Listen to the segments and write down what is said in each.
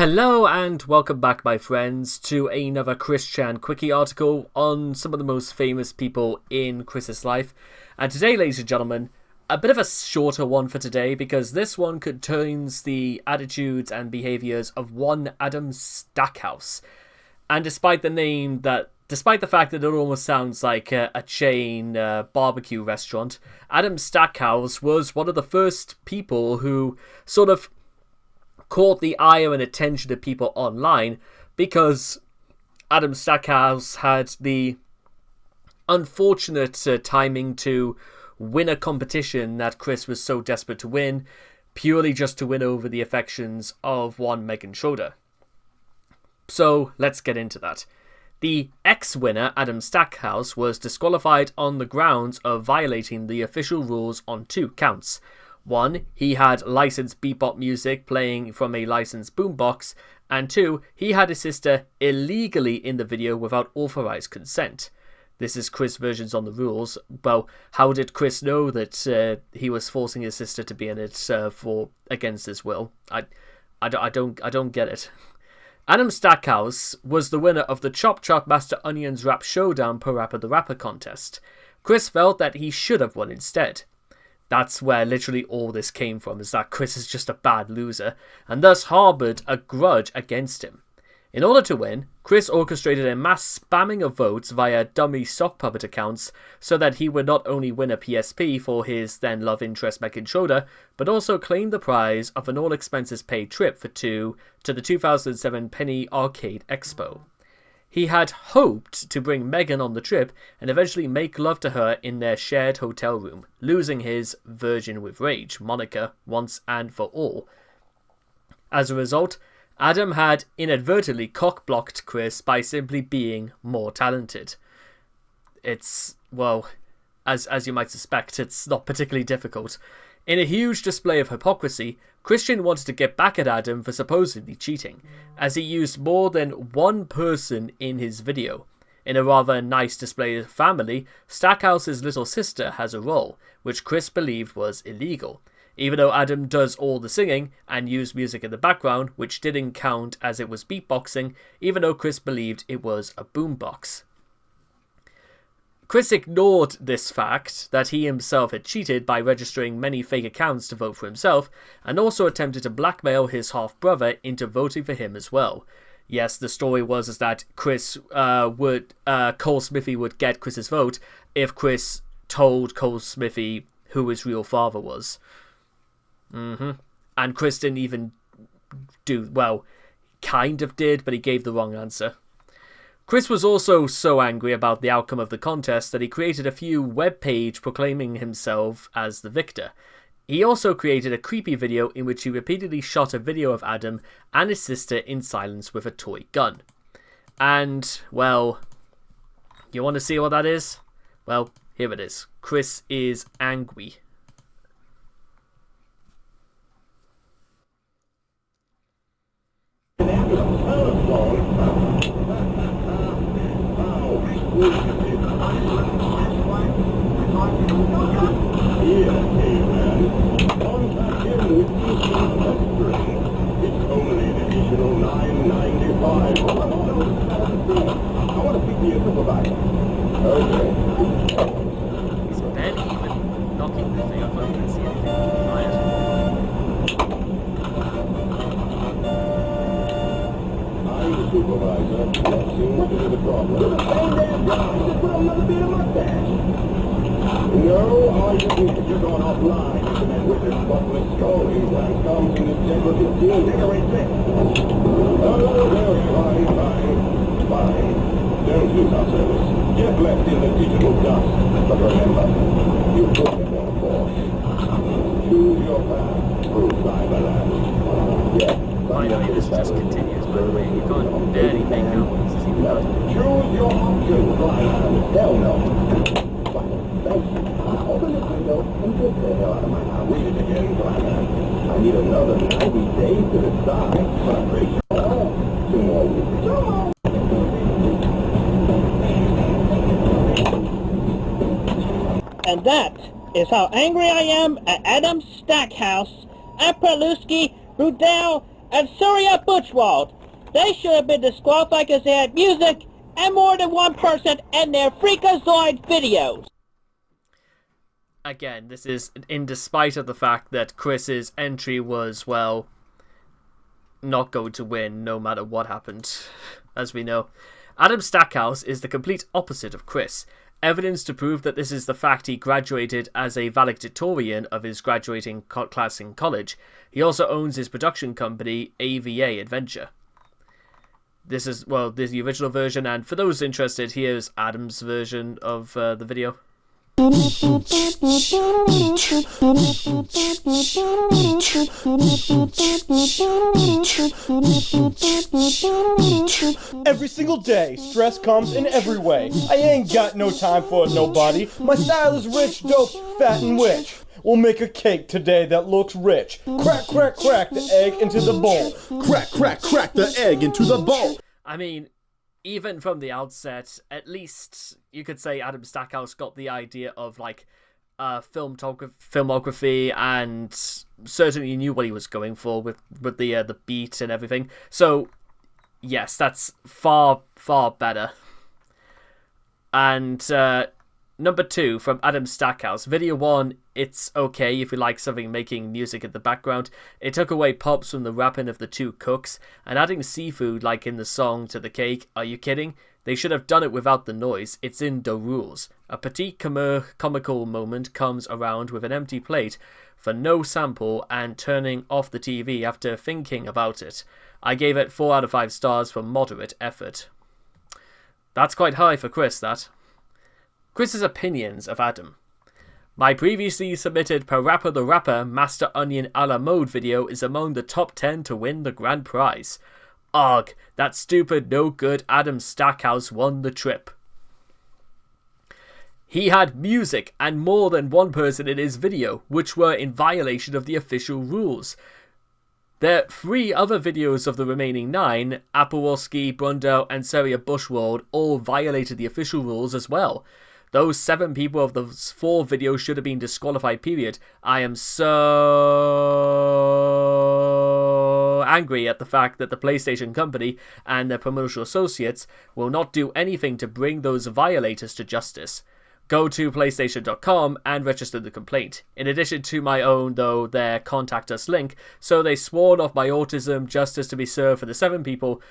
Hello and welcome back, my friends, to another Chris Chan Quickie article on some of the most famous people in Chris's life. And today, ladies and gentlemen, a bit of a shorter one for today because this one contains the attitudes and behaviours of one Adam Stackhouse. And despite the fact that it almost sounds like a chain barbecue restaurant, Adam Stackhouse was one of the first people who sort of caught the ire and attention of people online because Adam Stackhouse had the unfortunate timing to win a competition that Chris was so desperate to win, purely just to win over the affections of one Megan Schroeder. So let's get into that. The ex-winner, Adam Stackhouse, was disqualified on the grounds of violating the official rules on 2 counts. 1. He had licensed bebop music playing from a licensed boombox, and 2. He had his sister illegally in the video without authorized consent. This is Chris' versions on the rules. Well, how did Chris know that he was forcing his sister to be in it for against his will? I don't get it. Adam Stackhouse was the winner of the Chop Chop Master Onion's Rap Showdown per Rapper the Rapper contest. Chris felt that he should have won instead. That's where literally all this came from, is that Chris is just a bad loser, and thus harboured a grudge against him. In order to win, Chris orchestrated a mass spamming of votes via dummy sock puppet accounts so that he would not only win a PSP for his then love interest Megan Schroeder, but also claim the prize of an all-expenses-paid trip to the 2007 Penny Arcade Expo. He had hoped to bring Megan on the trip and eventually make love to her in their shared hotel room, losing his Virgin with Rage moniker once and for all. As a result, Adam had inadvertently cock-blocked Chris by simply being more talented. It's, well, as you might suspect, it's not particularly difficult. In a huge display of hypocrisy, Christian wanted to get back at Adam for supposedly cheating, as he used more than one person in his video. In a rather nice display of family, Stackhouse's little sister has a role, which Chris believed was illegal, even though Adam does all the singing and used music in the background, which didn't count as it was beatboxing, even though Chris believed it was a boombox. Chris ignored this fact that he himself had cheated by registering many fake accounts to vote for himself, and also attempted to blackmail his half-brother into voting for him as well. Yes, the story was that Cole Smithy would get Chris's vote if Chris told Cole Smithy who his real father was. And Chris didn't even kind of did, but he gave the wrong answer. Chris was also so angry about the outcome of the contest that he created a few webpage proclaiming himself as the victor. He also created a creepy video in which he repeatedly shot a video of Adam and his sister in silence with a toy gun. And, well, you want to see what that is? Well, here it is. Chris is angry. He's barely even knocking the thing up. I can see anything being fired. I'm the supervisor. Let's see what is the problem. You're the same damn guy. You just put another bit of mustache. No, all you think you're going offline. And then with this bubbling scully, when it comes in the December 15, decorate this. Fine. Don't lose our service. Get left in the digital dust. But remember, you put it on force. Choose your path through Cyberland. Yeah. By the way, this just continues, by the way. You can't barely make out what this is even about. Choose your options, Cyberland. Hell no. Thank you. Open this window and get the hell out of my house. Read it again, Cyberland. I need another 90 days to decide. But I'm pretty sure 2 more weeks. 2 more. And that is how angry I am at Adam Stackhouse, Apraluski, Rudell, and Surya Butchwald. They should have been disqualified because they had music and more than one person in their Freakazoid videos. Again, this is in despite of the fact that Chris's entry was, well, not going to win no matter what happened, as we know. Adam Stackhouse is the complete opposite of Chris. Evidence to prove that this is the fact he graduated as a valedictorian of his graduating class in college. He also owns his production company, AVA Adventure. This is, well, this is the original version, and for those interested, here's Adam's version of the video. Every single day, stress comes in every way. I ain't got no time for nobody. My style is rich, dope, fat, and witch. We'll make a cake today that looks rich. Crack, crack, crack the egg into the bowl. Crack, crack, crack the egg into the bowl. I mean, even from the outset, at least you could say Adam Stackhouse got the idea of, like, filmography, and certainly knew what he was going for with the beat and everything. So, yes, that's far, far better. And number 2 from Adam Stackhouse. Video 1, it's okay if you like something making music in the background. It took away pops from the rapping of the two cooks, and adding seafood like in the song to the cake. Are you kidding? They should have done it without the noise. It's in the rules. A petite comical moment comes around with an empty plate for no sample and turning off the TV after thinking about it. I gave it 4 out of 5 stars for moderate effort. That's quite high for Chris, that. Chris's opinions of Adam. My previously submitted Parappa the Rapper Master Onion a la mode video is among the top 10 to win the grand prize. Ugh, that stupid no good Adam Stackhouse won the trip. He had music and more than one person in his video, which were in violation of the official rules. There are 3 other videos of the remaining 9, Apowalski, Brundle, and Surya Butchwald, all violated the official rules as well. Those 7 people of those 4 videos should have been disqualified, period. I am so angry at the fact that the PlayStation company and their promotional associates will not do anything to bring those violators to justice. Go to PlayStation.com and register the complaint. In addition to my own, though, their contact us link, so they sworn off my autism, justice to be served for the 7 people.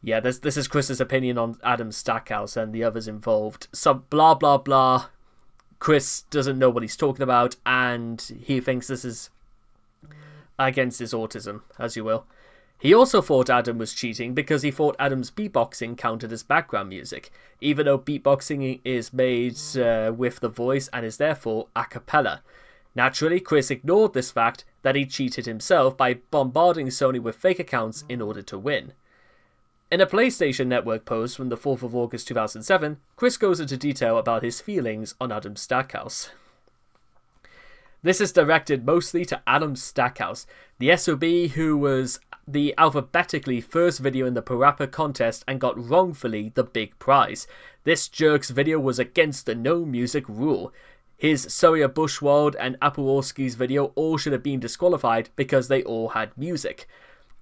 Yeah, this is Chris's opinion on Adam Stackhouse and the others involved. Some blah blah blah. Chris doesn't know what he's talking about, and he thinks this is against his autism, as you will. He also thought Adam was cheating because he thought Adam's beatboxing counted as background music, even though beatboxing is made with the voice and is therefore a cappella. Naturally, Chris ignored this fact that he cheated himself by bombarding Sony with fake accounts in order to win. In a PlayStation Network post from the 4th of August 2007, Chris goes into detail about his feelings on Adam Stackhouse. This is directed mostly to Adam Stackhouse, the SOB who was the alphabetically first video in the Parappa contest and got wrongfully the big prize. This jerk's video was against the no music rule. His Surya Butchwald and Apowalski's video all should have been disqualified because they all had music.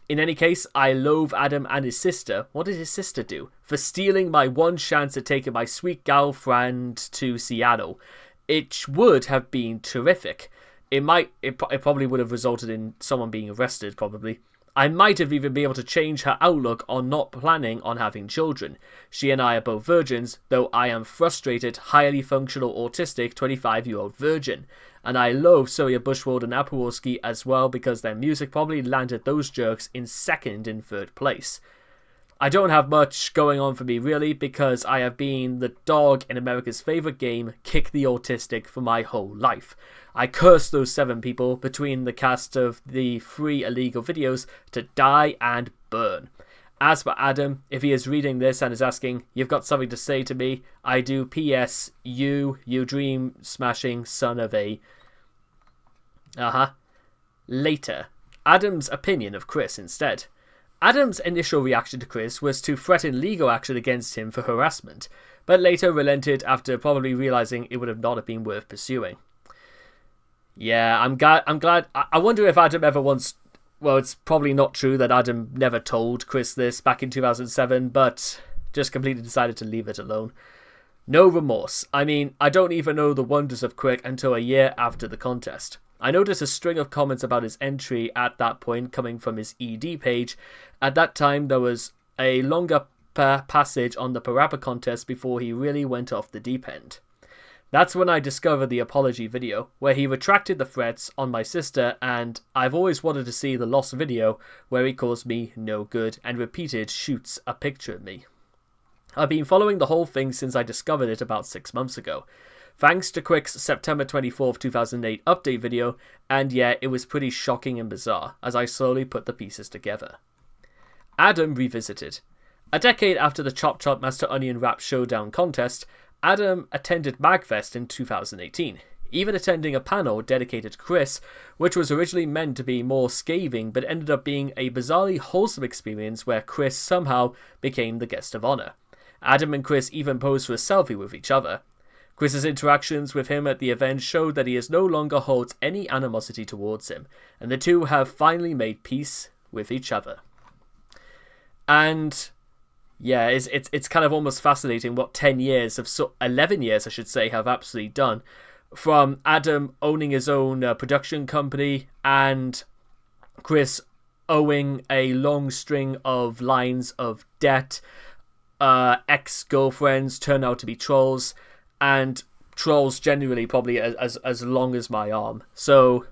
In any case, I loathe Adam and his sister. What did his sister do? For stealing my one chance at taking my sweet girlfriend to Seattle. It would have been terrific. It probably would have resulted in someone being arrested, probably. I might have even been able to change her outlook on not planning on having children. She and I are both virgins, though I am frustrated, highly functional, autistic, 25-year-old virgin. And I loathe Surya Butchwald and Apowalski as well because their music probably landed those jerks in 2nd and 3rd place. I don't have much going on for me really because I have been the dog in America's favourite game, Kick the Autistic, for my whole life. I curse those 7 people between the cast of the 3 illegal videos to die and burn. As for Adam, if he is reading this and is asking, you've got something to say to me, I do. P.S. You dream smashing son of a... Later. Adam's opinion of Chris instead. Adam's initial reaction to Chris was to threaten legal action against him for harassment, but later relented after probably realising it would have not have been worth pursuing. Yeah, I'm glad. I wonder if Adam ever once well, it's probably not true that Adam never told Chris this back in 2007, but just completely decided to leave it alone. No remorse. I mean, I don't even know the wonders of Quick until a year after the contest. I noticed a string of comments about his entry at that point coming from his ED page. At that time, there was a longer passage on the Parappa contest before he really went off the deep end. That's when I discovered the apology video, where he retracted the threats on my sister, and I've always wanted to see the lost video where he calls me no good and repeated shoots a picture of me. I've been following the whole thing since I discovered it about 6 months ago. Thanks to Quick's September 24th, 2008 update video, and yeah, it was pretty shocking and bizarre as I slowly put the pieces together. Adam revisited. A decade after the Chop Chop Master Onion Rap Showdown contest, Adam attended MagFest in 2018, even attending a panel dedicated to Chris, which was originally meant to be more scathing but ended up being a bizarrely wholesome experience where Chris somehow became the guest of honor. Adam and Chris even posed for a selfie with each other. Chris's interactions with him at the event showed that he no longer holds any animosity towards him, and the two have finally made peace with each other. And yeah, it's kind of almost fascinating what 11 years I should say, have absolutely done. From Adam owning his own production company and Chris owing a long string of lines of debt, ex-girlfriends turn out to be trolls, and trolls generally probably as long as my arm. So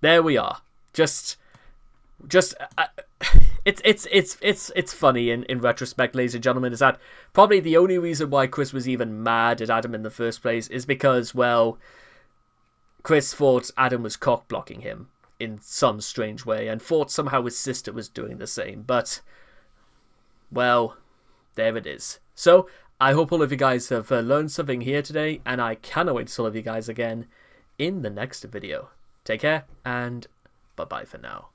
there we are. It's funny in retrospect, ladies and gentlemen, is that probably the only reason why Chris was even mad at Adam in the first place is because, well, Chris thought Adam was cock-blocking him in some strange way and thought somehow his sister was doing the same. But, well, there it is. So, I hope all of you guys have learned something here today, and I cannot wait to see all of you guys again in the next video. Take care, and bye-bye for now.